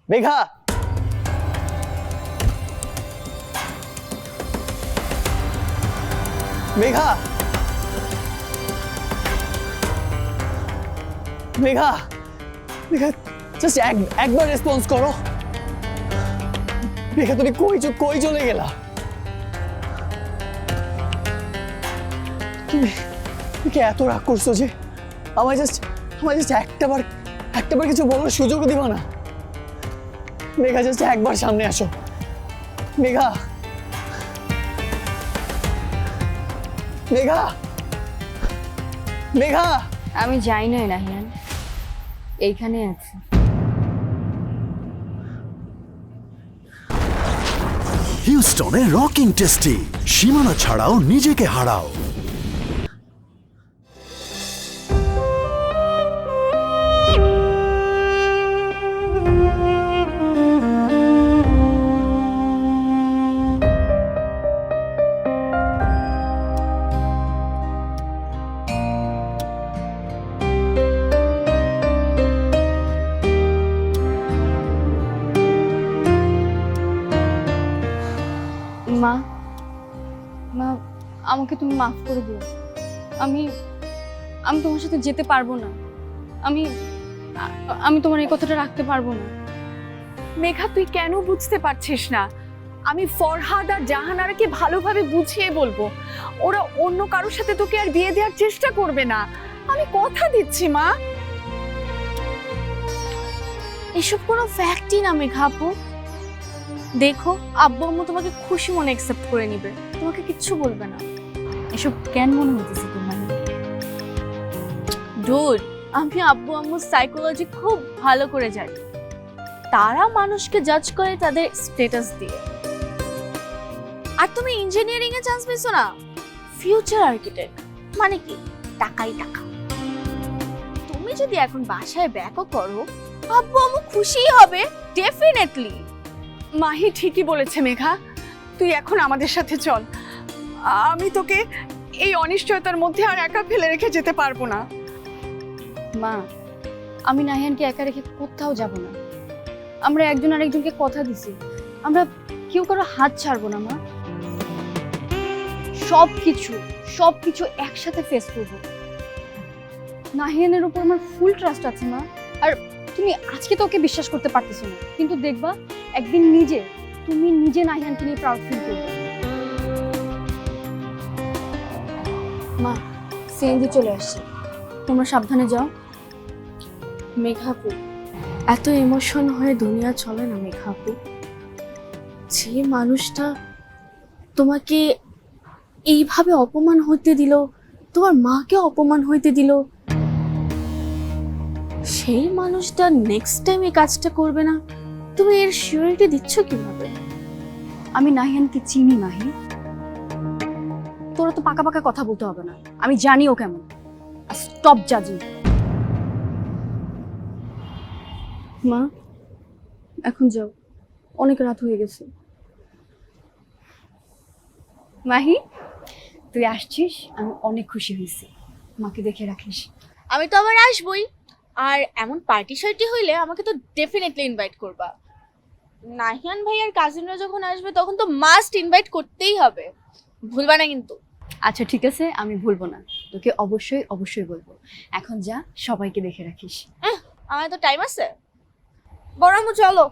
Megha, Megha, Megha, Megha, just একবার response করো। মেঘা, তুমি কই চলে গেলা? তুমি কি এত রাগ করছো যে আমায় জাস্ট একটাবার কিছু বলার সুযোগ দিবা না? মেঘা, জাস্ট একবার সামনে আসো। মেঘা, মেঘা, মেঘা। আমি যাই না নাহিয়ান, এইখানে আছি। হিউস্টনে রকিং টেস্টি, সীমানা ছাড়াও নিজেকে হারাও। মা, মা, আমাকে তুমি মাফ করে দিও। আমি আমি তোমার সাথে যেতে পারবো না। আমি তোমার এই কথাটা রাখতে পারবো না। মেঘা, তুই কেন বুঝতে পারছিস না? আমি ফরহাদ আর জাহানারাকে ভালোভাবে বুঝিয়ে বলবো। ওরা অন্য কারোর সাথে তোকে আর বিয়ে দেওয়ার চেষ্টা করবে না, আমি কথা দিচ্ছি মা। এসব কোনো ফ্যাক্টই না মেঘা আপু। দেখো, আব্বু আম্মু তোমাকে খুশি মনে অ্যাকসেপ্ট করে নিবে, তোমাকে কিচ্ছু বলবে না। এসব কেন মনে হতেছে তোমার? ডুড, আমি আব্বু আম্মুর সাইকোলজি খুব ভালো করে জানি। তারা মানুষকে জাজ করে তাদের স্ট্যাটাস দিয়ে। আর তুমি ইঞ্জিনিয়ারিং এ চান্স পেয়েছো না, ফিউচার আর্কিটেক্ট মানে কি টাকাই টাকা। তুমি যদি এখন বাসায় ব্যাকও করো, আব্বু আম্মু খুশিই হবে ডেফিনেটলি। মাহি ঠিকই বলেছে মেঘা, তুই এখন আমাদের সাথে চল। আমি তোকে এই অনিশ্চয়তার মধ্যে আর একা ফেলে রেখে যেতে পারবো না। মা, আমি নাহিয়ানকে একা রেখে কোথাও যাব না। আমরা একজন আরেকজনকে কথা দিছি, আমরা কেউ কারো হাত ছাড়বো না। মা, সবকিছু একসাথে ফেস করবো। নাহিয়ানের উপর আমার ফুল ট্রাস্ট আছে মা। আর তুমি আজকে তো ওকে বিশ্বাস করতে পারতেছো না, কিন্তু দেখবা একদিন তুমি নিজে নাহিয়ানকে নিয়ে প্রাউড ফিল করবে। মা, সিএনজি চলে আসছে, তোমরা সাবধানে যাও। মেঘাপু, এত ইমোশন হয়ে দুনিয়া চলে না মেঘাপু। যে মানুষটা তোমাকে এইভাবে অপমান হইতে দিল, তোমার মাকে অপমান হইতে দিল, সেই মানুষটা নেক্সট টাইম এই কাজটা করবে না, তুমি এর সিউরিটি দিচ্ছ কিভাবে? আমি নাহিয়ানকে চিনি মাহি, তোরা তো পাকা পাকা কথা বলতে হবে না, আমি জানি ও কেমন। স্টপ জাজিং। মা, এখন যাও, অনেক রাত হয়ে গেছে। মাহি, তুই আসছিস, আমি অনেক খুশি হয়েছি। মাকে দেখে রাখিস। আমি তো আবার আসবই। আর এমন পার্টি শার্টি হইলে আমাকে তো ডেফিনেটলি ইনভাইট করবা। নাহিয়ান ভাই আর কাজিনরা যখন আসবে তখন তো মাস্ট ইনভাইট করতেই হবে, ভুলবা না কিন্তু। আচ্ছা ঠিক আছে, আমি ভুলবো না, তোকে অবশ্যই বলবো। এখন যা, সবাইকে দেখে রাখিস। আমার তো টাইম আছে, বড় আম্মু চলো।